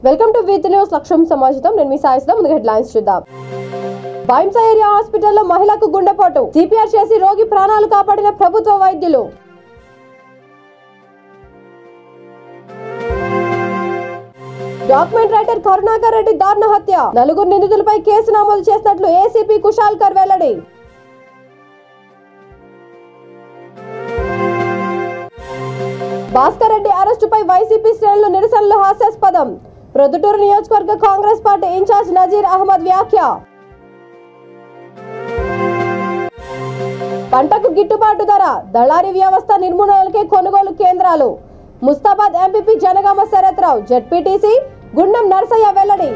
Welcome to with news లక్ష్యం సమాజితం. నేను మీ సాయిస్తా. ముందుగా హెడ్లైన్స్ చూద్దాం. భైంసా ఏరియా హాస్పిటల్లో మహిళకు గుండెపోటు, సిపిఆర్ చేసి రోగి ప్రాణాలు కాపాడిన ప్రభుత్వ వైద్యులు. డాక్యుమెంట్ రైటర్ కరుణాకర్ రెడ్డి దారుణ హత్య, 4 నిందితులపై కేసు నమోదు చేసినట్లు ఏసీపీ కుశాల్కర్ వెల్లడి. భాస్కర్ రెడ్డి అరెస్టుపై వైసీపీ శ్రేణులు నిరసనలు హాస్యాస్పదం. ప్రొద్దుటూరు నియోజకవర్గ కాంగ్రెస్ పార్టీ ఇన్ఛార్జ్ నజీర్ అహ్మద్ వ్యాఖ్య. పంటకు గిట్టుబాటు ధర, దళారీ వ్యవస్థ నిర్మూలనకే కొనుగోలు కేంద్రాలు. ముస్తాబాద్ ఎంపీపీ జనగామ శరత్రావు, జెడ్పీటీసీ గుండం నర్సయ్య వెల్లడి.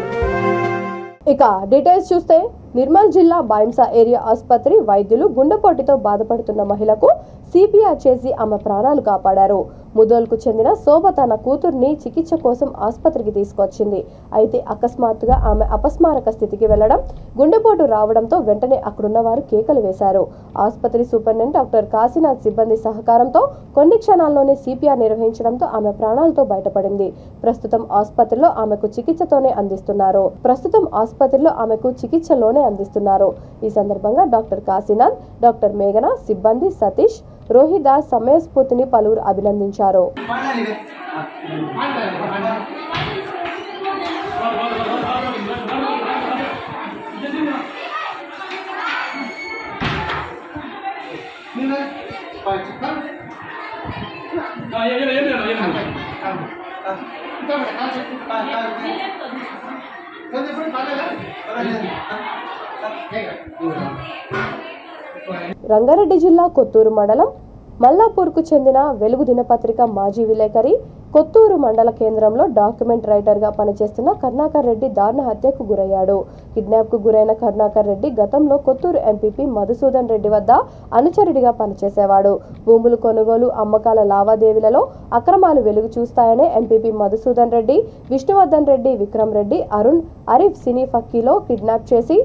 ఇక డీటెయిల్స్ చూస్తే, నిర్మల్ జిల్లా భైంసా ఏరియా ఆసుపత్రి వైద్యులు గుండెపోటుతో బాధపడుతున్న మహిళకు సిపిఆర్ చేసి ఆమె ప్రాణాలు కాపాడారు. ముదోల్కు చెందిన శోభ తన కూతుర్ని చికిత్స కోసం ఆసుపత్రికి తీసుకొచ్చింది. అయితే అకస్మాత్తుగా ఆమె అపస్మారక స్థితికి వెళ్లడం, గుండెపోటు రావడంతో వెంటనే అక్కడున్న వారు కేకలు వేశారు. ఆసుపత్రి సూపరింటెండెంట్ డాక్టర్ కాశీనాథ్ సిబ్బంది సహకారంతో కొన్ని క్షణాల్లోనే సిపిఆర్ నిర్వహించడంతో ఆమె ప్రాణాలతో బయటపడింది. ప్రస్తుతం ఆసుపత్రిలో ఆమెకు చికిత్సలోనే అందిస్తున్నారు. ఈ సందర్భంగా డాక్టర్ కాశీనాథ్, డాక్టర్ మేఘన, సిబ్బంది సతీష్, రోహిదాస్ సమయస్ఫూర్తిని పలువురు అభినందించారు. రంగారెడ్డి జిల్లా కొత్తూరు మండలం మల్లాపూర్కు చెందిన వెలుగు దినపత్రిక మాజీ విలేకరి, కొత్తూరు మండల కేంద్రంలో డాక్యుమెంట్ రైటర్ గా పనిచేస్తున్న కరుణాకర్ రెడ్డి దారుణ హత్యకు గురయ్యాడు. కిడ్నాప్ కు గురైన కరుణాకర్ రెడ్డి గతంలో కొత్తూరు ఎంపీపీ మధుసూదన్ రెడ్డి వద్ద అనుచరుడిగా పనిచేసేవాడు. భూములు కొనుగోలు, అమ్మకాల లావాదేవీలలో అక్రమాలు వెలుగు చూస్తాయనే ఎంపీపీ మధుసూదన్ రెడ్డి, విష్ణువర్ధన్ రెడ్డి, విక్రమ్ రెడ్డి, అరుణ్, అరీఫ్ సినీ ఫక్కీలో కిడ్నాప్ చేసి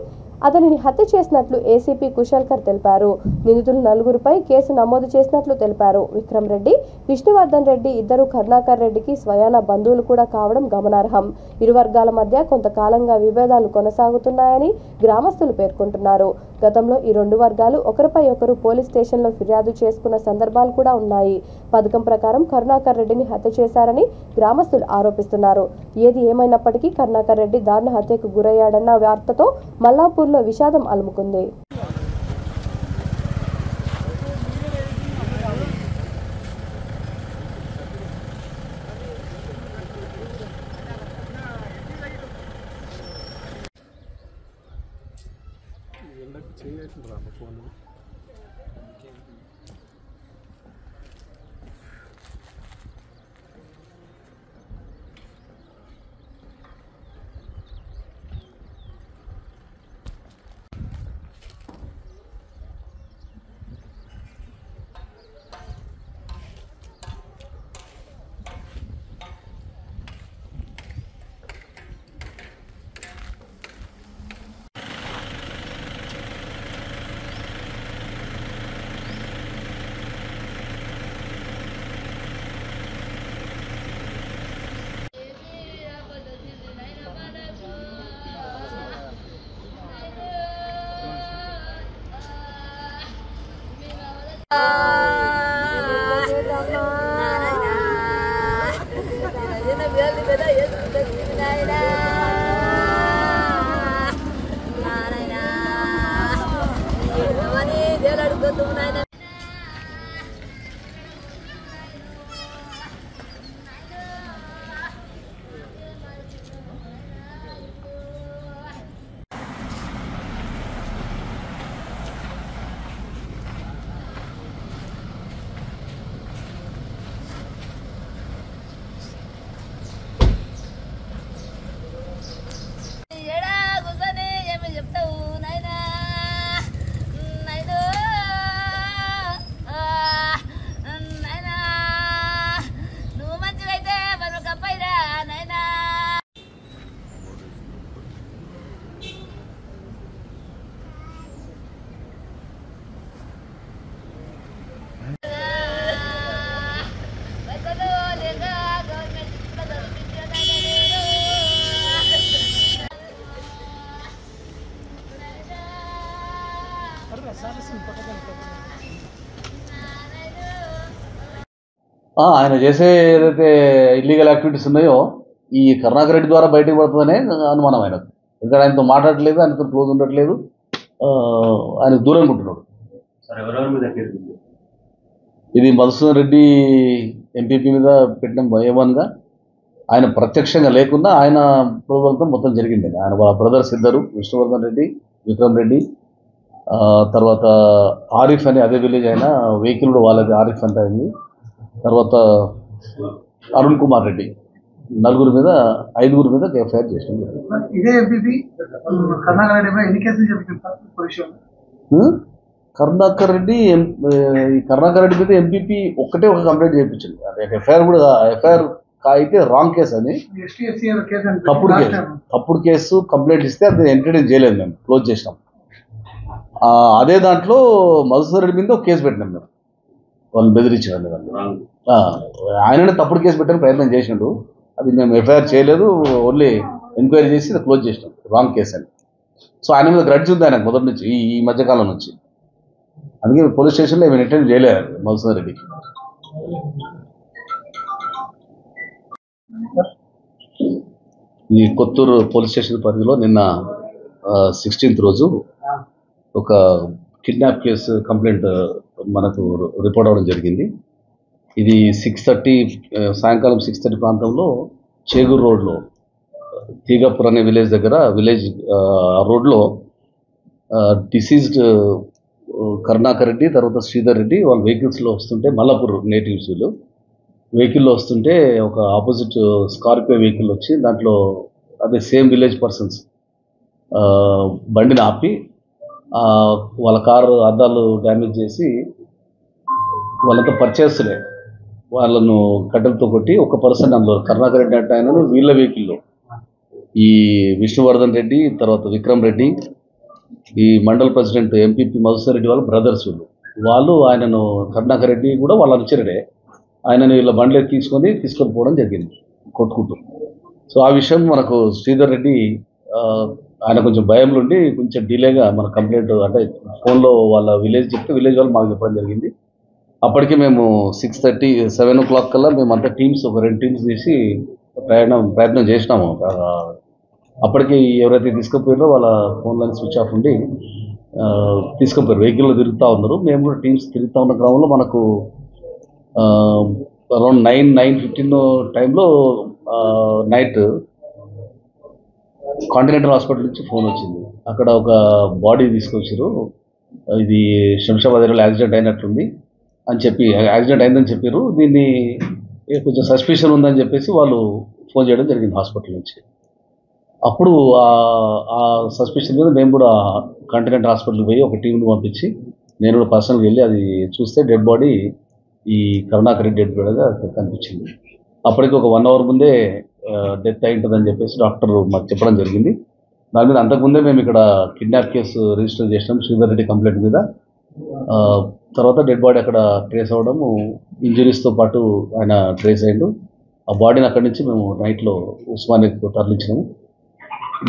అతనిని హత్య చేసినట్లు ఏసీపీ కుశాల్కర్ తెలిపారు. నిందితులు 4పై కేసు నమోదు చేసినట్లు తెలిపారు. విక్రమ్ రెడ్డి, విష్ణువర్ధన్ రెడ్డి ఇద్దరు కరుణాకర్ రెడ్డికి స్వయాన బంధువులు కూడా కావడం గమనార్హం. ఇరు వర్గాల మధ్య కొంతకాలంగా విభేదాలు కొనసాగుతున్నాయని గ్రామస్తులు పేర్కొంటున్నారు. గతంలో ఈ 2 వర్గాలు ఒకరిపై ఒకరు పోలీస్ స్టేషన్లో ఫిర్యాదు చేసుకున్న సందర్భాలు కూడా ఉన్నాయి. పథకం ప్రకారం కరుణాకర్ రెడ్డిని హత్య చేశారని గ్రామస్తులు ఆరోపిస్తున్నారు. ఏది ఏమైనప్పటికీ కరుణాకర్ రెడ్డి దారుణ హత్యకు గురయ్యాడన్న వార్తతో మల్లాపూర్లో విషాదం అలుముకుంది. ఆయన చేసే ఏదైతే ఇల్లీగల్ యాక్టివిటీస్ ఉన్నాయో ఈ కరుణాకర్ రెడ్డి ద్వారా బయటకు పడుతుందనే అనుమానం ఆయనకు. ఎందుకంటే ఆయనతో మాట్లాడట్లేదు, ఆయనతో క్లోజ్ ఉండట్లేదు, ఆయన దూరంగా ఉంటున్నాడు. ఇది మధుసూదన్ రెడ్డి ఎంపీపీ మీద పెట్టిన భయవన్గా ఆయన ప్రత్యక్షంగా లేకుండా ఆయన ప్రోగ్రాంతో మొత్తం జరిగింది. ఆయన వాళ్ళ బ్రదర్స్ ఇద్దరు, విష్ణువర్ధన్ రెడ్డి, విక్రమ్ రెడ్డి, తర్వాత ఆరిఫ్ అని అదే విలేజ్ అయినా వెహికల్ కూడా వాళ్ళది ఆరిఫ్ అంటే అయింది. తర్వాత అరుణ్ కుమార్ రెడ్డి, నలుగురు మీద 5 మీద ఎఫ్ఐఆర్ చేసినాం. కరుణాకర్ రెడ్డి మీద ఎంపీపీ ఒక్కటే ఒక కంప్లైంట్ చేయించింది. ఎఫ్ఐఆర్ కూడా ఎఫ్ఐఆర్ అయితే రాంగ్ కేసు అని తప్పుడు కేసు కంప్లైంట్ ఇస్తే అది ఎంటర్టైన్ చేయలేదు, మేము క్లోజ్ చేసినాం. అదే దాంట్లో మధుసూదన్ రెడ్డి మీద ఒక కేసు పెట్టినాం మేము, వాళ్ళని బెదిరించాడు. ఆయననే తప్పుడు కేసు పెట్టడానికి ప్రయత్నం చేసినాడు, అది మేము ఎఫ్ఐఆర్ చేయలేదు, ఓన్లీ ఎంక్వైరీ చేసి ఇది క్లోజ్ చేసినాం, రాంగ్ కేసు అని. సో ఆయన మీద గ్రడ్జ్ ఉంది ఆయనకు మొదటి నుంచి, ఈ మధ్యకాలం నుంచి. అందుకే పోలీస్ స్టేషన్లో ఏమైనా అటెండ్ చేయలేదు మధుసూదన్ రెడ్డికి. ఈ కొత్తూరు పోలీస్ స్టేషన్ పరిధిలో నిన్న 16th రోజు ఒక కిడ్నాప్ కేసు కంప్లైంట్ మనకు రిపోర్ట్ అవ్వడం జరిగింది. ఇది 6:30 సాయంకాలం 6:30 ప్రాంతంలో చేగూరు రోడ్లో తీగపూర్ అనే విలేజ్ దగ్గర రోడ్లో డిసీజ్డ్ కరుణాకర్ రెడ్డి తర్వాత శ్రీధర్ రెడ్డి వాళ్ళ వెహికల్స్లో వస్తుంటే, మల్లాపూర్ నేటివ్స్ వీళ్ళు వెహికల్లో వస్తుంటే ఒక ఆపోజిట్ స్కార్పియో వెహికల్ వచ్చి దాంట్లో అదే సేమ్ విలేజ్ పర్సన్స్ బండిని ఆపి వాళ్ళ కారు అద్దాలు డ్యామేజ్ చేసి వాళ్ళంతా పర్చేస్లే వాళ్ళను కట్టెలతో కొట్టి ఒక పర్సన్ అందులో కరుణాకర్ రెడ్డి అంటే ఆయన వీళ్ళ వెహికల్లో ఈ విష్ణువర్ధన్ రెడ్డి తర్వాత విక్రమ్ రెడ్డి ఈ మండల్ ప్రెసిడెంట్ ఎంపీపీ మధుసూదన్ రెడ్డి వాళ్ళ బ్రదర్స్ వాళ్ళు ఆయనను కరుణాకర్ రెడ్డి కూడా వాళ్ళ అనుచరుడే ఆయనను వీళ్ళ బండ్లు తీసుకొని పోవడం జరిగింది కొట్టుకుంటూ. సో ఆ విషయం మనకు శ్రీధర్ రెడ్డి ఆయన కొంచెం భయంలో ఉండి కొంచెం డిలేగా మన కంప్లైంట్ అంటే ఫోన్లో వాళ్ళ విలేజ్ చెప్తే విలేజ్ వాళ్ళు మాకు చెప్పడం జరిగింది. అప్పటికి మేము 6:30 7 o'clock కల్లా మేము అంతా టీమ్స్ ఒక 2 టీమ్స్ చేసి ప్రయత్నం చేసినాము. అప్పటికి ఎవరైతే తీసుకుపోయారో వాళ్ళ ఫోన్లను స్విచ్ ఆఫ్ ఉండి తీసుకుపోయారు, వెహికల్లో తిరుగుతూ ఉన్నారు. మేము కూడా టీమ్స్ తిరుగుతూ ఉన్న క్రమంలో మనకు అరౌండ్ 9:15 టైంలో నైట్ కాంటినెంటల్ హాస్పిటల్ నుంచి ఫోన్ వచ్చింది. అక్కడ ఒక బాడీ తీసుకొచ్చారు, ఇది శంషాబాద్ ఏరియాలో యాక్సిడెంట్ అయినట్టుంది అని చెప్పి, యాక్సిడెంట్ అయిందని చెప్పారు. దీన్ని కొంచెం సస్పిషన్ ఉందని చెప్పేసి వాళ్ళు ఫోన్ చేయడం జరిగింది హాస్పిటల్ నుంచి. అప్పుడు ఆ సస్పిషన్ మీద మేము కూడా కాంటినెంటల్ హాస్పిటల్కి పోయి ఒక టీంని పంపించి నేను కూడా పర్సనల్గా వెళ్ళి అది చూస్తే డెడ్ బాడీ ఈ కరుణాకర్ రెడ్డి డెడ్ బాడీగా కనిపించింది. అప్పటికి ఒక 1 hour ముందే డెత్ అయి ఉంటుందని చెప్పేసి డాక్టర్ మాకు చెప్పడం జరిగింది. దాని మీద అంతకుముందే మేము ఇక్కడ కిడ్నాప్ కేసు రిజిస్టర్ చేసినాం శ్రీధర్ రెడ్డి కంప్లైంట్ మీద. తర్వాత డెడ్ బాడీ అక్కడ ట్రేస్ అవ్వడము, ఇంజరీస్తో పాటు ఆయన ట్రేస్ అయ్యిండు. ఆ బాడీని అక్కడి నుంచి మేము నైట్లో ఉస్మానియాకు తరలించినాము.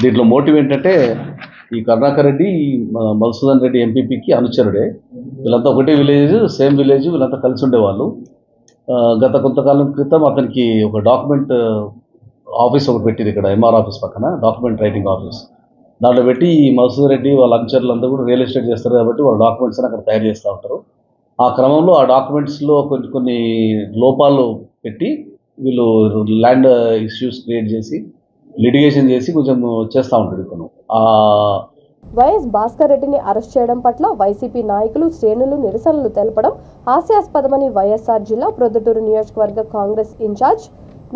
దీంట్లో మోటివ్ ఏంటంటే ఈ కరుణాకర్ రెడ్డి మధుసూదన్ రెడ్డి ఎంపీపీకి అనుచరుడే, వీళ్ళంతా ఒకటే విలేజ్, సేమ్ విలేజ్, వీళ్ళంతా కలిసి ఉండేవాళ్ళు. గత కొంతకాలం క్రితం అతనికి ఒక డాక్యుమెంట్ ఆఫీస్ ఒకటి పెట్టింది ఇక్కడ ఎంఆర్ ఆఫీస్ పక్కన, డాక్యుమెంట్ రైటింగ్ ఆఫీస్. దాంట్లో పెట్టి ఈ మధుసూదన్ రెడ్డి వాళ్ళ అనుచరులంతా కూడా రియల్ ఎస్టేట్ చేస్తారు కాబట్టి వాళ్ళ డాక్యుమెంట్స్ అని అక్కడ తయారు చేస్తూ ఉంటారు. ఆ క్రమంలో ఆ డాక్యుమెంట్స్లో కొన్ని లోపాలు పెట్టి వీళ్ళు ల్యాండ్ ఇష్యూస్ క్రియేట్ చేసి లిటిగేషన్ చేసి కొంచెం చేస్తూ ఉంటాడు ఇతను. వైఎస్ భాస్కర్ రెడ్డిని అరెస్ట్ చేయడం పట్ల వైసీపీ నాయకులు శ్రేణులు నిరసనలు తెలపడం హాస్యాస్పదమని వైఎస్ఆర్ జిల్లా ప్రొద్దుటూరు నియోజకవర్గ కాంగ్రెస్ ఇన్ఛార్జ్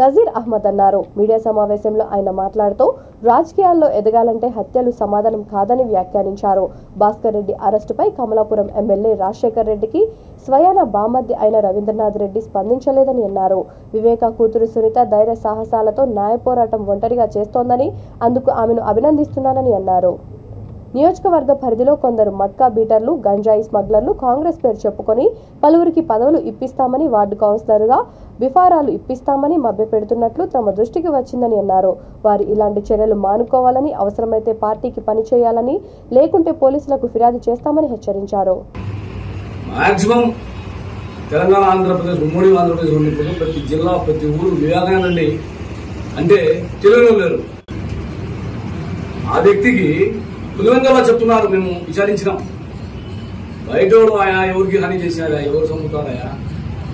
నజీర్ అహ్మద్ అన్నారు. మీడియా సమావేశంలో ఆయన మాట్లాడుతూ రాజకీయాల్లో ఎదగాలంటే హత్యలు సమాధానం కాదని వ్యాఖ్యానించారు. భాస్కర్ రెడ్డి అరెస్టుపై కమలాపురం ఎమ్మెల్యే రాజశేఖర్ రెడ్డికి స్వయాన బామర్ది అయిన రవీంద్రనాథ్ రెడ్డి స్పందించలేదని అన్నారు. వివేక కూతురు సునీత ధైర్య సాహసాలతో న్యాయ పోరాటం ఒంటరిగా చేస్తోందని, అందుకు ఆమెను అభినందిస్తున్నానని అన్నారు. నియోజకవర్గ పరిధిలో కొందరు మట్కా బీటర్లు, గంజాయి స్మగ్లర్లు కాంగ్రెస్ పేరు చెప్పుకొని పలువురికి పదవులు ఇప్పిస్తామని, వార్డు కౌన్సిలర్గా బిఫారాలు ఇప్పిస్తామని మభ్యపెడుతున్నట్లు తమ దృష్టికి వచ్చిందని అన్నారు. వారు ఇలాంటి చర్యలు మానుకోవాలని, అవసరమైతే పార్టీకి పనిచేయాలని, లేకుంటే పోలీసులకు ఫిర్యాదు చేస్తామని హెచ్చరించారు. మాక్సిమం తెలంగాణ ఆంధ్రప్రదేశ్ ఉమ్మడి ఆంధ్రప్రదేశ్ ఉన్నప్పుడు ప్రతి జిల్లా ప్రతి ఊరు వివేకానంద రెడ్డి అంటే తెలియని లేరు. ఆ వ్యక్తికి పులివెందులో చెప్తున్నారు, మేము విచారించినాం. బయటోడు ఆయన ఎవరికి హాని చేసినారా, ఎవరు చంపుతారాయా,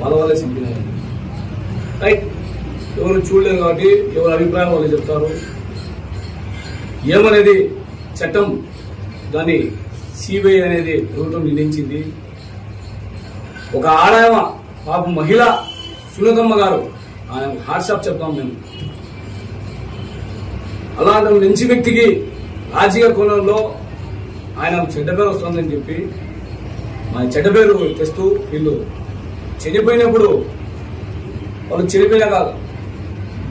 వాళ్ళే చంపినారు. రైట్, ఎవరు చూడలేదు కాబట్టి ఎవరి అభిప్రాయం వాళ్ళు చెప్తారు. ఏమనేది చట్టం దాన్ని సిబిఐ అనేది ప్రభుత్వం నిర్ణయించింది. ఒక ఆడాయమ పాప మహిళ సునీతమ్మ గారు ఆయన వాట్సాప్ చెప్తాం మేము. అలాంటి మంచి వ్యక్తికి రాజకీయ కోణంలో ఆయన చెడ్డ పేరు వస్తుందని చెప్పి మన చెడ్డ పేరు తెస్తూ వీళ్ళు చనిపోయినప్పుడు వాళ్ళు చనిపోయినాక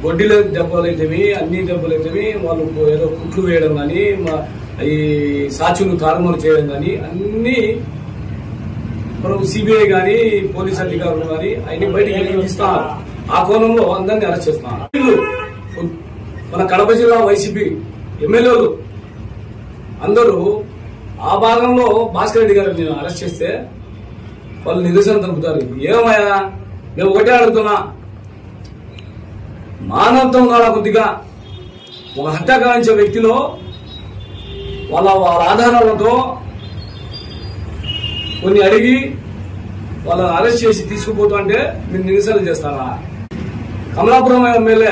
గొడ్డిలో దెబ్బలైతేవి అన్ని దెబ్బలైతేవి వాళ్ళు ఏదో కుట్లు వేయడం కానీ ఈ సాక్షులు తారుమారు చేయడం కానీ అన్ని సిబిఐ కానీ పోలీస్ అధికారులు కానీ అన్ని బయటికి తీస్తున్నారు. ఆ కోణంలో అందరినీ అరెస్ట్ చేస్తున్నారు. మన కడప జిల్లా వైసీపీ ఎమ్మెల్యేలు అందరూ ఆ భాగంలో భాస్కర్ రెడ్డి గారిని అరెస్ట్ చేస్తే వాళ్ళు నిరసన తెలుపుతారు. ఏమయ్యా, మేము ఒకటే అడుగుతున్నా, మానవత్వం కాడ కొద్దిగా ఒక హత్య గావించే వ్యక్తిలో వాళ్ళ ఆధారాలతో కొన్ని అడిగి వాళ్ళని అరెస్ట్ చేసి తీసుకుపోతుంటే మీరు నిరసనలు చేస్తారా? కమలాపురం ఎమ్మెల్యే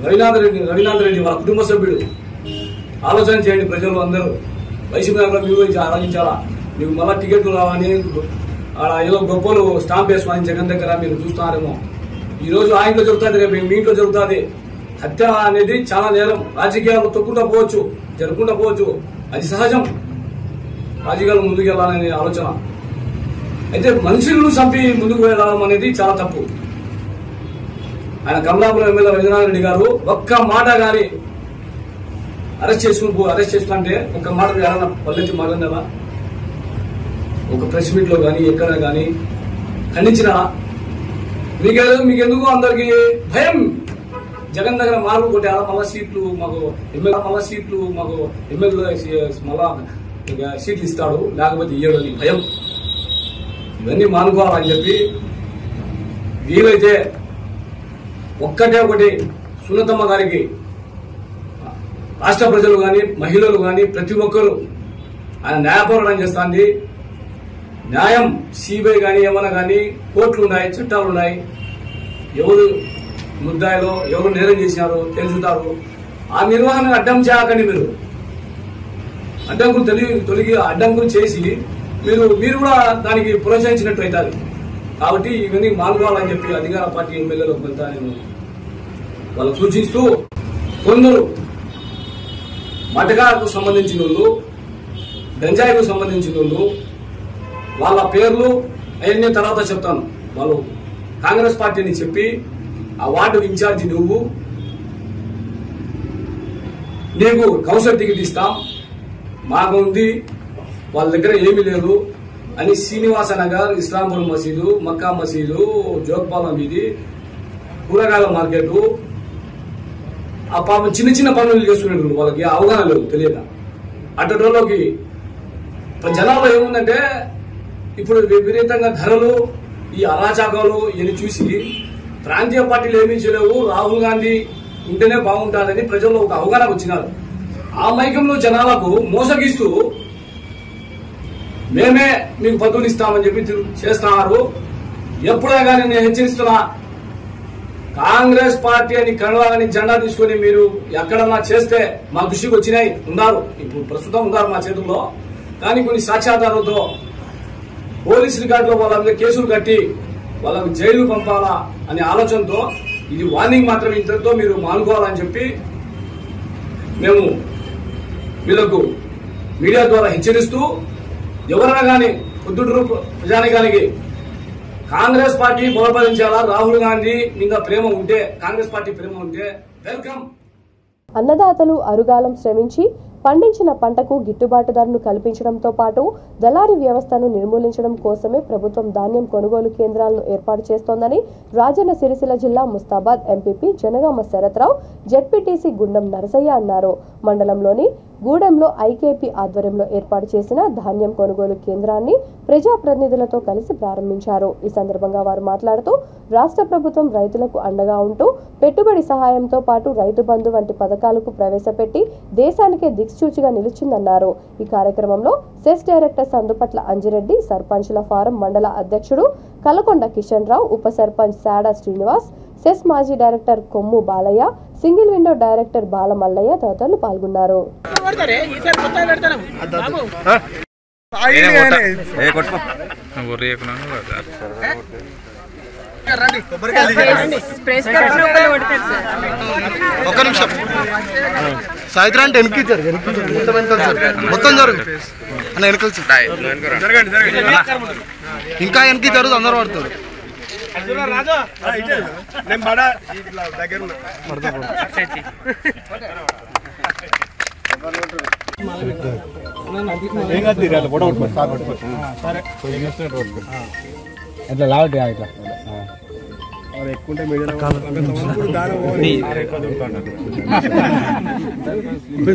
రవినాథ్ రెడ్డి వాళ్ళ కుటుంబ సభ్యుడు ఆలోచన చేయండి. ప్రజలు అందరూ వైసీపీ నాయకులు మీరు ఆలోచించాలా. మీకు మళ్ళా టికెట్లు రావని ఆడ ఏదో గొప్పలు స్టాంప్ వేసుకొని జగన్ దగ్గర మీరు చూస్తున్నారేమో. ఈ రోజు ఆ ఇంట్లో జరుగుతుంది, రేపు మీ ఇంట్లో జరుగుతుంది. హత్య అనేది చాలా నేరం. రాజకీయాలు తొక్కుంటా పోవచ్చు, జరుపుకుంటా పోవచ్చు, అది సహజం. రాజకీయాలు ముందుకు వెళ్ళాలనే ఆలోచన. అయితే మనుషులను చంపి ముందుకు వెళ్ళడం అనేది చాలా తప్పు. ఆయన కమలాపురం ఎమ్మెల్యే రవీంద్రనాథ్ రెడ్డి గారు ఒక్క మాట గాని అరెస్ట్ చేస్తుంటే ఒక్క మాట ఎవరన్నా పల్లెత్తి మాట్లాడినారా? ఒక ప్రెస్ మీట్ లో గానీ ఎక్కడ గానీ ఖండించినా? మీకెందుకు అందరికి భయం? జగన్ దగ్గర మార్పు కొట్టారా? మళ్ళా సీట్లు మాకు ఎమ్మెల్యే మళ్ళా సీట్లు ఇస్తాడు, లేకపోతే ఇయ్యడని భయం. ఇవన్నీ మానుకోవాలని చెప్పి వీలైతే ఒకటి సునీతమ్మ గారికి రాష్ట్ర ప్రజలు గాని మహిళలు గాని ప్రతి ఒక్కరూ ఆయన న్యాయ పోరాటం చేస్తుంది. న్యాయం సిబిఐ గాని ఏమన్నా గాని కోర్టులు ఉన్నాయి, చట్టాలు ఉన్నాయి. ఎవరు ముద్దాయిలో ఎవరు నేరం చేసినారో తెలుసుతారు. ఆ నిర్వహణ అడ్డం చేయకండి. మీరు అడ్డంకులు తొలగి అడ్డంకులు చేసి మీరు కూడా దానికి ప్రోత్సహించినట్టు అవుతారు. కాబట్టి ఇవన్నీ మానుకోవాలని చెప్పి అధికార పార్టీ ఎమ్మెల్యేలకు వెళ్తా నేను వాళ్ళకు సూచిస్తూ, కొందరు మటకాకు సంబంధించిన వాళ్ళు, గంజాయికు సంబంధించిన వాళ్ళు, వాళ్ళ పేర్లు అవన్నీ తర్వాత చెప్తాను. వాళ్ళు కాంగ్రెస్ పార్టీని చెప్పి ఆ వార్డు ఇన్ఛార్జి నీకు కౌన్సిలర్ టికెట్ ఇస్తాం, మాకు ఉంది, వాళ్ళ దగ్గర ఏమీ లేదు అని శ్రీనివాస నగర్, ఇస్లాంపూర్ మసీదు, మక్కా మసీదు, జోగ్పాలెం వీధి, కూరగాయల మార్కెట్, ఆ పాపం చిన్న చిన్న పనులు చేసుకునేటప్పుడు వాళ్ళకి అవగాహన లేదు, తెలియక. అట్టలోకి జనాల్లో ఏముందంటే ఇప్పుడు విపరీతంగా ధరలు, ఈ అరాచకాలు ఇవన్నీ చూసి ప్రాంతీయ పార్టీలు ఏమీ చేయలేవు, రాహుల్ గాంధీ ఉంటేనే బాగుంటుందని ప్రజల్లో ఒక అవగాహన వచ్చినారు. ఆ మైకంలో జనాలకు మోసగిస్తూ మేమే మీకు పదవులు ఇస్తామని చెప్పి చేస్తున్నారు. ఎప్పుడే కానీ నేను హెచ్చరిస్తున్నా, కాంగ్రెస్ పార్టీ అని కడవాలని జెండా తీసుకుని మీరు ఎక్కడన్నా చేస్తే మా దృష్టికి వచ్చినాయి, ఉన్నారు, ఇప్పుడు ప్రస్తుతం ఉన్నారు మా చేతుల్లో. కానీ కొన్ని సాక్ష్యాధారాలతో పోలీసు రికార్డులో వాళ్ళ మీద కేసులు కట్టి వాళ్ళకు జైలు పంపాలా అనే ఆలోచనతో, ఇది వార్నింగ్ మాత్రమే, ఇంతటితో మీరు మానుకోవాలని చెప్పి మేము వీళ్ళకు మీడియా ద్వారా హెచ్చరిస్తూ, ఎవరైనా కానీ పొద్దుటూరు ప్రజానికానికి కాంగ్రెస్ పార్టీ బలపరించాలా, రాహుల్ గాంధీ మీద ప్రేమ ఉంటే, కాంగ్రెస్ పార్టీ ప్రేమ ఉంటే వెల్కమ్. అన్నదాతలు అరుగాలం శ్రమించి పండించిన పంటకు గిట్టుబాటు ధరను కల్పించడంతో పాటు దళారీ వ్యవస్థను నిర్మూలించడం కోసమే ప్రభుత్వం ధాన్యం కొనుగోలు కేంద్రాలను ఏర్పాటు చేస్తోందని రాజన్న సిరిసిల్ల జిల్లా ముస్తాబాద్ ఎంపీపీ జనగామ శరత్రావు జెడ్పీటీసీ గుండం నరసయ్య అన్నారు. మండలంలోని గూడెంలో ఐకేపీ ఆధ్వర్యంలో ఏర్పాటు చేసిన ధాన్యం కొనుగోలు కేంద్రాన్ని ప్రజాప్రతినిధులతో కలిసి ప్రారంభించారు. ఈ సందర్భంగా వారు మాట్లాడుతూ రాష్ట్ర ప్రభుత్వం రైతులకు అండగా ఉంటూ పెట్టుబడి సహాయంతో పాటు రైతు బంధు వంటి పథకాలకు ప్రవేశపెట్టి దేశానికే దిక్సూచిగా నిలిచిందన్నారు. ఈ కార్యక్రమంలో సెస్ డైరెక్టర్ సందుపట్ల అంజిరెడ్డి, సర్పంచుల ఫారం మండల అధ్యక్షుడు కలకొండ కిషన్ రావు, ఉప సర్పంచ్ సాడా శ్రీనివాస్, సెస్ మాజీ director Kommu Balaiah, single window director Balamallaiah తదితరులు పాల్గొన్నారు. సాయంత్రం అంటే మొత్తం జరుగు అన్న ఇంకా వెనక్కి జరుగు అందరూ పడుతుంది. ఇట్లా లావటి ఇట్లా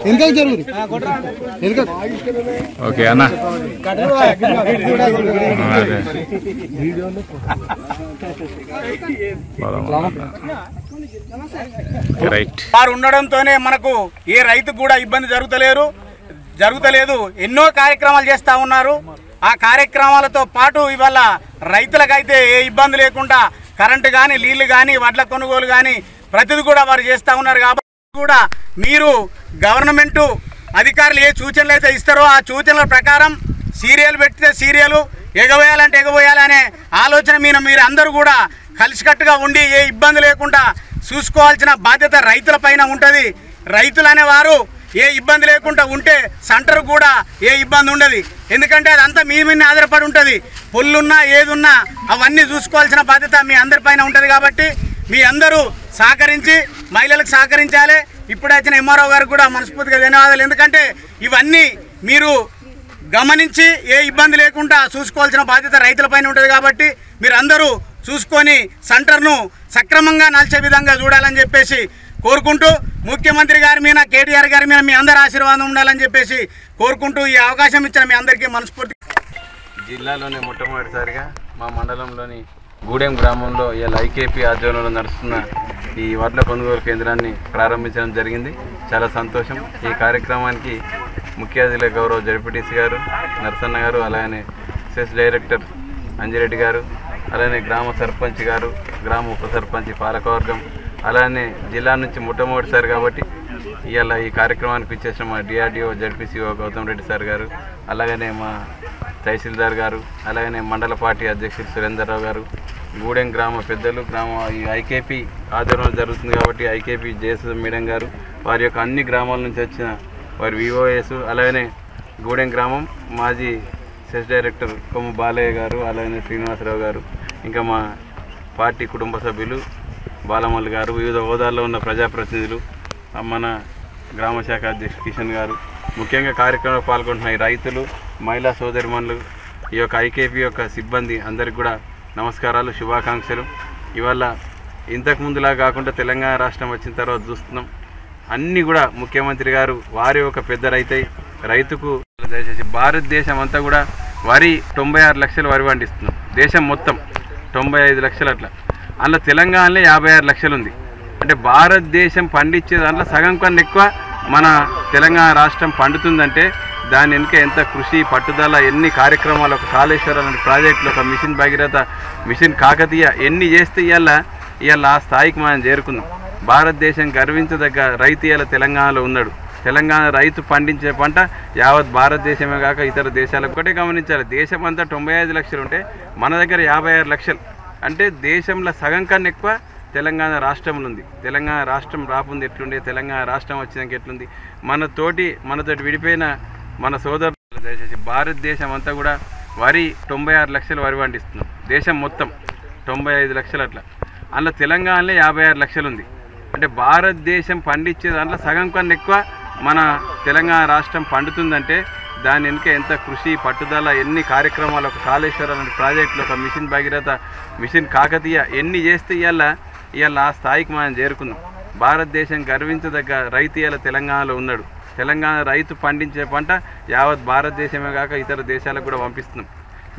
వెనక జరుగు ఓకే అన్న వారు ఉండడంతోనే మనకు ఏ రైతు కూడా ఇబ్బంది జరుగుతలేదు. ఎన్నో కార్యక్రమాలు చేస్తా ఉన్నారు. ఆ కార్యక్రమాలతో పాటు ఇవాళ రైతులకైతే ఏ ఇబ్బంది లేకుండా కరెంటు కానీ, నీళ్లు కానీ, వడ్ల కొనుగోలు కానీ ప్రతిదీ కూడా వారు చేస్తూ ఉన్నారు. కాబట్టి కూడా మీరు గవర్నమెంట్ అధికారులు ఏ సూచనలు అయితే ఇస్తారో ఆ సూచనల ప్రకారం సీరియల్ పెట్టితే సీరియల్, ఎగవేయాలంటే ఎగవేయాలనే ఆలోచన మీరు అందరూ కూడా కలిసికట్టుగా ఉండి ఏ ఇబ్బంది లేకుండా చూసుకోవాల్సిన బాధ్యత రైతుల పైన ఉంటుంది. రైతులు అనేవారు ఏ ఇబ్బంది లేకుండా ఉంటే సెంటర్ కూడా ఏ ఇబ్బంది ఉండదు. ఎందుకంటే అదంతా మీ మీద ఆధారపడి ఉంటుంది. పొల్లున్నా ఏదున్నా అవన్నీ చూసుకోవాల్సిన బాధ్యత మీ అందరిపైన ఉంటుంది. కాబట్టి మీ అందరూ సహకరించి మహిళలకు సహకరించాలి. ఇప్పుడు వచ్చిన ఎంఆర్ఓ గారికి కూడా మనస్ఫూర్తిగా ధన్యవాదాలు. ఎందుకంటే ఇవన్నీ మీరు గమనించి ఏ ఇబ్బంది లేకుండా చూసుకోవాల్సిన బాధ్యత రైతులపైన ఉంటుంది. కాబట్టి మీరు అందరూ చూసుకొని సెంటర్ను సక్రమంగా నడిచే విధంగా చూడాలని చెప్పేసి కోరుకుంటూ, ముఖ్యమంత్రి గారి మీద, కేటీఆర్ గారి మీద మీ అందరి ఆశీర్వాదం ఉండాలని చెప్పేసి కోరుకుంటూ ఈ అవకాశం ఇచ్చిన మీ అందరికీ మనస్ఫూర్తి. జిల్లాలోనే మొట్టమొదటిసారిగా మా మండలంలోని గూడెం గ్రామంలో ఇలా ఐకేపీ ఆధ్వర్యంలో నడుస్తున్న ఈ వడ్ల కొనుగోలు కేంద్రాన్ని ప్రారంభించడం జరిగింది. చాలా సంతోషం. ఈ కార్యక్రమానికి ముఖ్య అతిథుల గౌరవ జడ్పీటీసీ గారు నరసన్న గారు, అలాగే సెస్ డైరెక్టర్ అంజిరెడ్డి గారు, అలానే గ్రామ సర్పంచ్ గారు, గ్రామ ఉప సర్పంచ్, పాలకవర్గం, అలానే జిల్లా నుంచి మొట్టమొదటిసారి కాబట్టి ఇవాళ ఈ కార్యక్రమానికి ఇచ్చేసిన మా DRDO ZP CEO Gautam Reddy sir గారు, అలాగనే మా తహసీల్దార్ గారు, అలాగనే మండల పార్టీ అధ్యక్షులు సురేందర్రావు గారు, గూడెం గ్రామ పెద్దలు, ఈ ఐకేపీ ఆధ్వర్యంలో జరుగుతుంది కాబట్టి ఐకేపీ జేఎస్ మేడం గారు, వారి యొక్క అన్ని గ్రామాల నుంచి వచ్చిన వారి విఓఎస్, అలాగనే గూడెం గ్రామం మాజీ సెస్ డైరెక్టర్ కొమ్ము బాలయ్య గారు, అలాగే శ్రీనివాసరావు గారు, ఇంకా మా పార్టీ కుటుంబ సభ్యులు బాలమల్లి గారు, వివిధ హోదాల్లో ఉన్న ప్రజాప్రతినిధులు, మన గ్రామ శాఖ అధ్యక్షుడు కిషన్ గారు, ముఖ్యంగా కార్యక్రమంలో పాల్గొంటున్న ఈ రైతులు, మహిళా సోదరిమణులు, ఈ యొక్క ఐకేపీ యొక్క సిబ్బంది అందరికి కూడా నమస్కారాలు, శుభాకాంక్షలు. ఇవాళ ఇంతకుముందులా కాకుండా తెలంగాణ రాష్ట్రం వచ్చిన తర్వాత చూస్తున్నాం అన్నీ కూడా ముఖ్యమంత్రి గారు వారి ఒక పెద్ద రైతుకు దయచేసి భారతదేశం అంతా కూడా వరి 96 లక్షలు వరి పండిస్తున్నాం. దేశం మొత్తం 95 లక్షలు అట్లా. అందులో తెలంగాణలో 56 లక్షలు ఉంది. అంటే భారతదేశం పండించే దాంట్లో సగం కన్నా ఎక్కువ మన తెలంగాణ రాష్ట్రం పండుతుందంటే దాని వెనుక ఎంత కృషి, పట్టుదల, ఎన్ని కార్యక్రమాలు, ఒక కాళేశ్వరం లాంటి ప్రాజెక్టులు, ఒక మిషన్ భగీరథ, మిషన్ కాకతీయ ఎన్ని చేస్తే ఇవాళ ఆ స్థాయికి మనం చేరుకున్నాం. భారతదేశం గర్వించదగ్గ రైతు ఇవాళ తెలంగాణలో ఉన్నాడు. తెలంగాణ రైతు పండించే పంట యావత్ భారతదేశమే కాక ఇతర దేశాలకు ఒకటే గమనించాలి. దేశం అంతా 95 లక్షలు ఉంటే మన దగ్గర 56 లక్షలు. అంటే దేశంలో సగం కన్నా ఎక్కువ తెలంగాణ రాష్ట్రంలో ఉంది. తెలంగాణ రాష్ట్రం రాపుంది ఎట్లుండే, తెలంగాణ రాష్ట్రం వచ్చినాక ఎట్లుంది, మనతోటి విడిపోయిన మన సోదరులు దయచేసి భారతదేశం అంతా కూడా వరి 96 లక్షలు వరి పండిస్తున్నాం. దేశం మొత్తం 95 లక్షలు అట్లా. అందులో తెలంగాణలో 56 లక్షలు ఉంది. అంటే భారతదేశం పండించే దాంట్లో సగం కన్నా ఎక్కువ మన తెలంగాణ రాష్ట్రం పండుతుందంటే దాని వెనుక ఎంత కృషి పట్టుదల, ఎన్ని కార్యక్రమాలు, ఒక కాళేశ్వరం లాంటి ప్రాజెక్టులు, ఒక మిషన్ భగీరథ, మిషన్ కాకతీయ ఎన్ని చేస్తే ఇవాళ ఆ స్థాయికి మనం చేరుకున్నాం. భారతదేశం గర్వించదగ్గ రైతు ఇవాళ తెలంగాణలో ఉన్నాడు. తెలంగాణ రైతు పండించే పంట యావత్ భారతదేశమే కాక ఇతర దేశాలకు కూడా పంపిస్తున్నాం.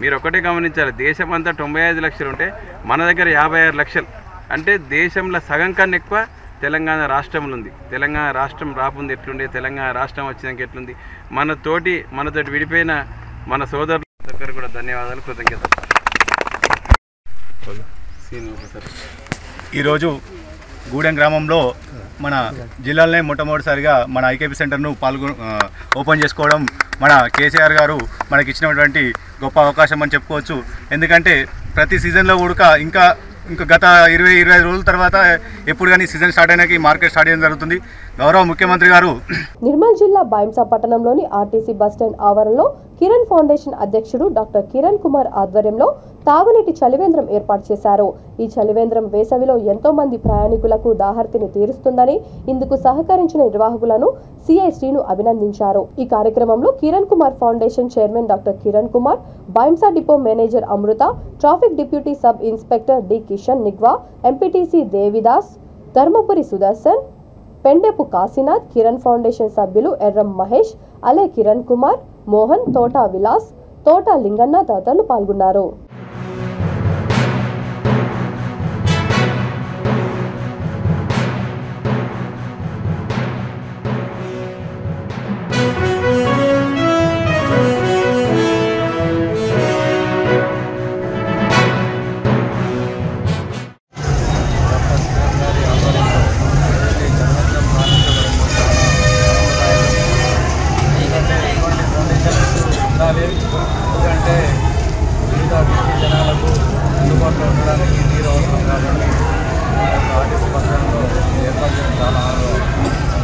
మీరు ఒకటే గమనించాలి, దేశం అంతా 95 లక్షలు ఉంటే మన దగ్గర 56 లక్షలు. అంటే దేశంలో సగం కన్నా ఎక్కువ తెలంగాణ రాష్ట్రంలో ఉంది. తెలంగాణ రాష్ట్రం రాపుంది ఎట్లుండే, తెలంగాణ రాష్ట్రం వచ్చినాక ఎట్లుంది, మనతోటి విడిపోయిన మన సోదరుల దగ్గర కూడా ధన్యవాదాలు, కృతజ్ఞతలు. ఈరోజు గూడెం గ్రామంలో మన జిల్లాలోనే మొట్టమొదటిసారిగా మన ఐకేపీ సెంటర్ను ఓపెన్ చేసుకోవడం మన కేసీఆర్ గారు మనకి ఇచ్చినటువంటి గొప్ప అవకాశం అని చెప్పుకోవచ్చు. ఎందుకంటే ప్రతి సీజన్లో కూడా ఇంకా గత 20-25 రోజుల తర్వాత ఎప్పుడు కానీ సీజన్ స్టార్ట్ అయినాక మార్కెట్ స్టార్ట్ చేయడం జరుగుతుంది. గౌరవ ముఖ్యమంత్రి గారు నిర్మల్ జిల్లా బైంసా పట్టణంలోని ఆర్టీసీ బస్టాండ్ ఆవరణలో కిరణ్ ఫౌండేషన్ అధ్యక్షుడు డాక్టర్ కిరణ్ కుమార్ ఆధ్వర్యంలో తాగునీటి చలివేంద్రం ఏర్పాటు చేశారు. ఈ చలివేంద్రం వేసవిలో ఎంతో మంది ప్రయాణికులకు దాహర్తిని తీరుస్తుందని ఇందుకు సహకరించిన నిర్వాహకులను సిఐ శ్రీను అభినందించారు. ఈ కార్యక్రమంలో Kiran Kumar foundation chairman doctor Kiran Kumar, Bhainsa depot manager Amrutha, traffic deputy sub inspector D Kishan Nigwa, MPTC Devidas, Dharmapuri Sudarshan, Pendepu Kashinath, Kiran foundation సభ్యులు ఎర్రం మహేష్, అలే కిరణ్ కుమార్, మోహన్, తోట విలాస్, తోట లింగన్న తదితరులు పాల్గొన్నారు. ఎందుకంటే మిగతా జనాలకు అందుబాటులో ఉండడానికి నీరు అవసరం కాబట్టి ఆర్టీసీ పథకంలో ఏర్పాటు చేయడం చాలా ఆనందం.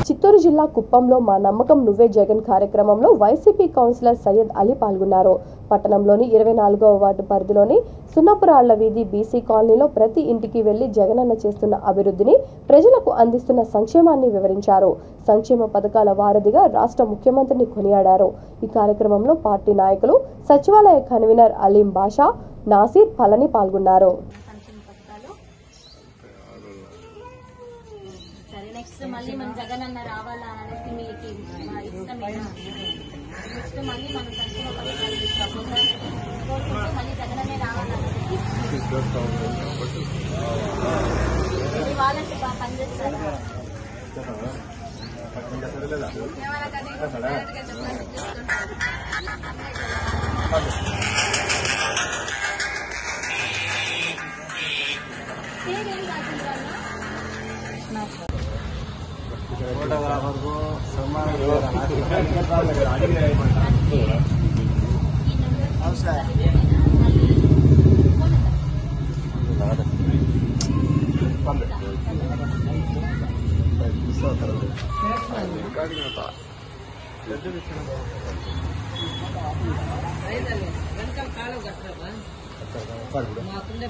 చిత్తూరు జిల్లా కుప్పంలో మా నమ్మకం నువ్వే జగన్ కార్యక్రమంలో వైసీపీ కౌన్సిలర్ సయ్యద్ అలీ పాల్గొన్నారు. పట్టణంలోని 24వ వార్డు పరిధిలోని సున్నపురాళ్ల వీధి బీసీ కాలనీలో ప్రతి ఇంటికి వెళ్లి జగనన్న చేస్తున్న అభివృద్ధిని, ప్రజలకు అందిస్తున్న సంక్షేమాన్ని వివరించారు. సంక్షేమ పథకాల వారధిగా రాష్ట్ర ముఖ్యమంత్రిని కొనియాడారు. ఈ కార్యక్రమంలో పార్టీ నాయకులు, సచివాలయ కన్వీనర్ అలీం బాషా, నాసీర్, పళని పాల్గొన్నారు. మళ్ళీ మన జగన్ అన్న రావాలా అనేసి మీకు ఇష్టమేనా? నెక్స్ట్ మళ్ళీ మన సంక్షేమ పథకాలు మళ్ళీ జగన్ అన్నే రావాలనేసి వాళ్ళకి బాగా పనిచేస్తారా?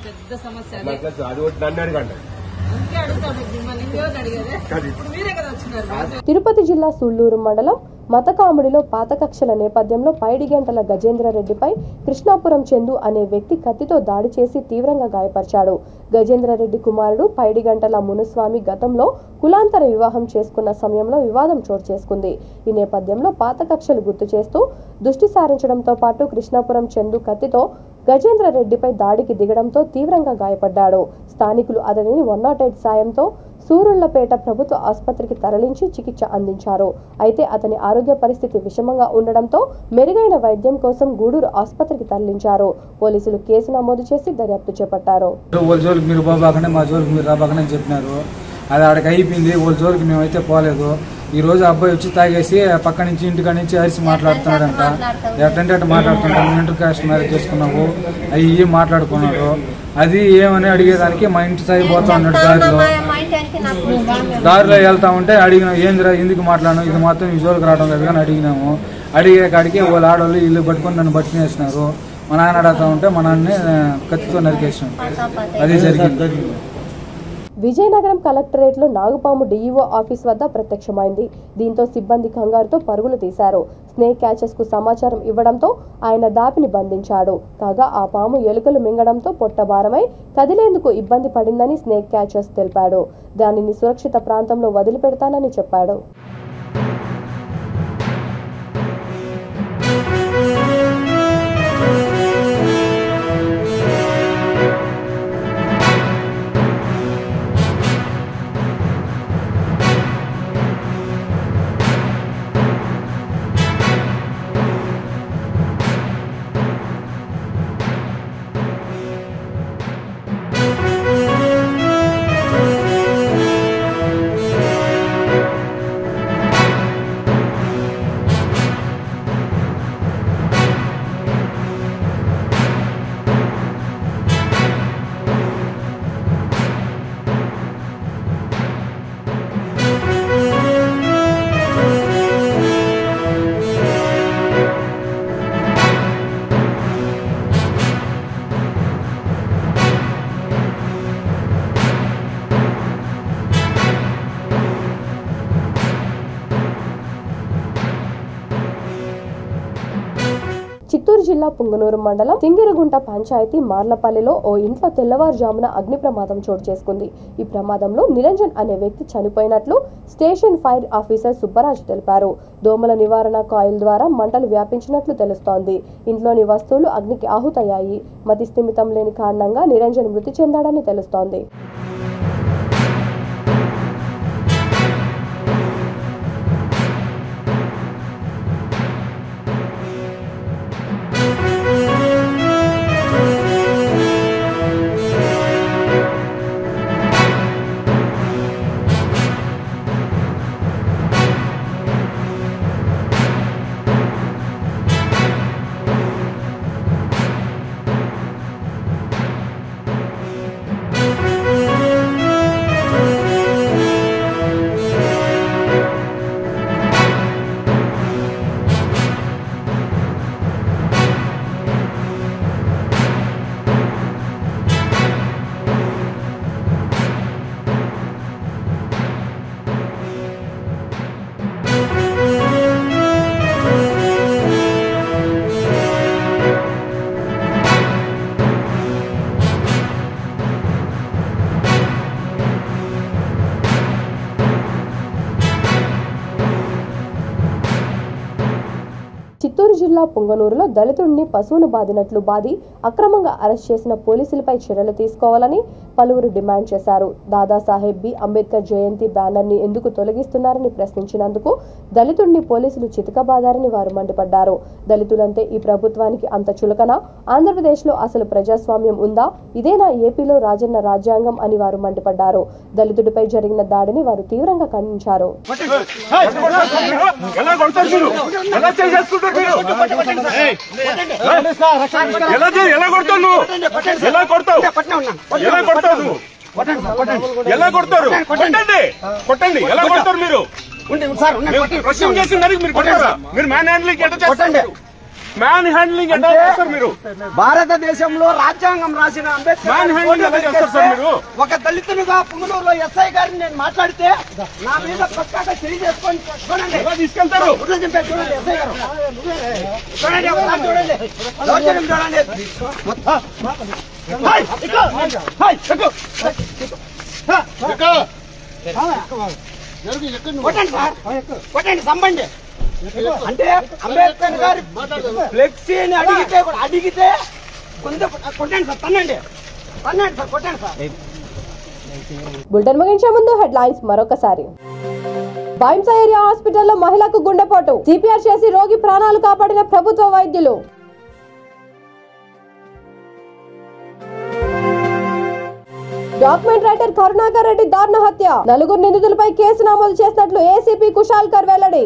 పెద్ద సమస్య తిరుపతి జిల్లా సుళ్లూరు మండలం మతకాముడిలో పాత కక్షల నేపథ్యంలో పైడిగంటల గజేంద్రరెడ్డిపై కృష్ణాపురం చందు అనే వ్యక్తి కత్తితో దాడి చేసి తీవ్రంగా గాయపరిచాడు. గజేంద్రరెడ్డి కుమారుడు పైడిగంటల మునుస్వామి గతంలో కులాంతర వివాహం చేసుకున్న సమయంలో వివాదం చోటు చేసుకుంది. ఈ నేపథ్యంలో పాత కక్షలు గుర్తు చేస్తూ దృష్టి సారించడంతో పాటు కృష్ణాపురం చందు కత్తితో గజేంద్రరెడ్డిపై దాడికి దిగడంతో తీవ్రంగా గాయపడ్డాడు. స్థానికులు అతనిని 108 సాయంతో సూరుళ్లపేట ప్రభుత్వ ఆసుపత్రికి తరలించి చికిత్స అందించారు. అయితే అతని ఆరోగ్య పరిస్థితి విషమంగా ఉండడంతో మెరుగైన వైద్యం కోసం గూడూరు ఆసుపత్రికి తరలించారు. పోలీసులు కేసు నమోదు చేసి దర్యాప్తు చేపట్టారు. మీరు బాబాకనే మా జోలికి మీరు రాబాకనే చెప్పినారు. అది ఆడికి అయిపోయింది. వాళ్ళ జోలికి మేమైతే పోలేదు. ఈ రోజు అబ్బాయి వచ్చి తాగేసి పక్క నుంచి ఇంటికాడ నుంచి అరిసి మాట్లాడుతున్నాడంట. ఎట్టంటే అట్ట మాట్లాడుతుంటాం. ఇంటర్ కాస్ట్ మ్యారేజ్ చేసుకున్నావు అవి మాట్లాడుకున్నాడు. అది ఏమని అడిగేదానికి మా ఇంటి సాయి పోతా ఉన్నాడు. దారిలో వెళ్తా ఉంటే అడిగినాం, ఏందిరా ఎందుకు మాట్లాడినావు, ఇది మాత్రం ఈ జోలికి రావడం లేదు కానీ అడిగినాము. అడిగే కాడికి వాళ్ళ ఆడవాళ్ళు ఇల్లు పట్టుకొని నన్ను పట్టుకునేసినారు. మా నాన్న అడుగుతా ఉంటే మా నాన్నని కత్తితో నరికేసినాం. అది జరిగింది. విజయనగరం కలెక్టరేట్లో నాగుపాము డీఈఓ ఆఫీస్ వద్ద ప్రత్యక్షమైంది. దీంతో సిబ్బంది కంగారుతో పరుగులు తీశారు. స్నేక్ క్యాచెస్ కు సమాచారం ఇవ్వడంతో ఆయన దాపిని బంధించాడు. కాగా ఆ పాము ఎలుకలు మింగడంతో పొట్టభారమై కదిలేందుకు ఇబ్బంది పడిందని స్నేక్ క్యాచెస్ తెలిపాడు. దానిని సురక్షిత ప్రాంతంలో వదిలిపెడతానని చెప్పాడు. చిత్తూరు జిల్లా పుంగనూరు మండలం సింగిరగుంట పంచాయతీ మార్లపల్లిలో ఓ ఇంట్లో తెల్లవారుజామున అగ్ని ప్రమాదం చోటు చేసుకుంది. ఈ ప్రమాదంలో నిరంజన్ అనే వ్యక్తి చనిపోయినట్లు స్టేషన్ ఫైర్ ఆఫీసర్ సుబ్బరాజు తెలిపారు. దోమల నివారణ కాయిల్ ద్వారా మంటలు వ్యాపించినట్లు తెలుస్తోంది. ఇంట్లోని వస్తువులు అగ్నికి ఆహుతయ్యాయి. మతి స్థిమితం లేని కారణంగా నిరంజన్ మృతి చెందాడని తెలుస్తోంది. చిత్తూరు జిల్లా పుంగనూరులో దళితుడిని పశువును బాదినట్లు బాది అక్రమంగా అరెస్ట్ చేసిన పోలీసులపై చర్యలు తీసుకోవాలని పలువురు డిమాండ్ చేశారు. దాదాసాహెబ్ బి అంబేద్కర్ జయంతి బ్యానర్ ని ఎందుకు తొలగిస్తున్నారని ప్రశ్నించినందుకు దళితుడిని పోలీసులు చితకబాదారని వారు మండిపడ్డారు. దళితులంటే ఈ ప్రభుత్వానికి అంత చులకన? ఆంధ్రప్రదేశ్ లో అసలు ప్రజాస్వామ్యం ఉందా? ఇదేనా ఏపీలో రాజన్న రాజ్యాంగం అని వారు మండిపడ్డారు. దళితుడిపై జరిగిన దాడిని వారు తీవ్రంగా ఖండించారు. ఎలా కొడతారు? కొట్టండి. ఎలా కొడతారు మీరు? క్వశ్చన్ చేసిన దానికి మీరు కొట్టారా? మీరు మ్యాన్ హ్యాండ్లింగ్ ఎట్లా చేస్తారు? మ్యాన్ హ్యాండ్లింగ్ ఎట్లా చేస్తారు మీరు? భారతదేశంలో రాజ్యాంగం రాసిన అంబేద్కర్ మ్యాన్ హ్యాండ్లింగ్ ఎలా చేస్తారు సార్ మీరు? ఒక దళితునిగా పుంగనూరులో ఎస్ఐ గారిని నేను మాట్లాడితే నా మీద పక్కాగా చేయి చేసుకొని చూడండి. ఎలా తీసుకెళ్తారు? చూడండి ఎస్ఐ గారు చూడండి, ఒకసారి చూడండి, దౌర్జన్యం చూడండి. కొట్టండి సార్, కొట్టండి, సంబండి. అంటే అంబేద్కర్ గారి ఫ్లెక్సీని అడిగితే కొట్టండి సార్, తన్నండి సార్, కొట్టండి సార్. బులెటిన్ ముగించే ముందు హెడ్లైన్స్ మరొకసారి. బైంస ఏరియా హాస్పిటల్లో మహిళకు గుండెపోటు, సిపిఆర్ చేసి రోగి ప్రాణాలు కాపాడిన ప్రభుత్వ వైద్యులు. డాక్యుమెంట్ రైటర్ కరుణాకర్ రెడ్డి దారుణ హత్య, 4 నిందితులపై కేసు నమోదు చేసినట్లు ఏసీపీ కుశాల్కర్ వెల్లడి.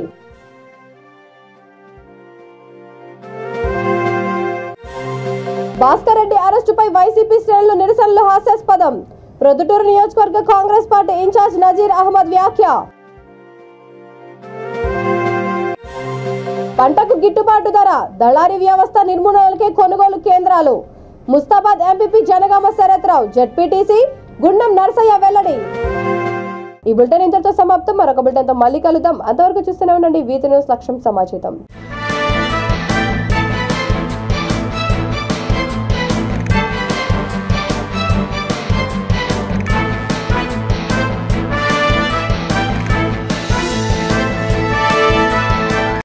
భాస్కర్ రెడ్డి అరెస్టుపై వైసీపీ శ్రేణులు నిరసనలు హాస్యాస్పదం, ప్రొద్దుటూరు నియోజకవర్గ కాంగ్రెస్ పార్టీ ఇన్ఛార్జ్ నజీర్ అహ్మద్ వ్యాఖ్య. పంటకు గిట్టుబాటు ధర, దళారీ వ్యవస్థ నిర్మూలనకే కొనుగోలు కేంద్రాలు. ముస్తాబాద్ ఎంపీపీ జనగామ శరత్రావు, జెడ్పీటీసీ గుండం నర్సయ్య వెల్లడి. ఈ బులెటిన్ ఇంతటితో సమాప్తం. మరొక బులెటిన్తో మళ్ళీ కలుద్దాం. అంతవరకు చూస్తూనే ఉండండి వీతి న్యూస్. లక్ష్యం సమాచితం.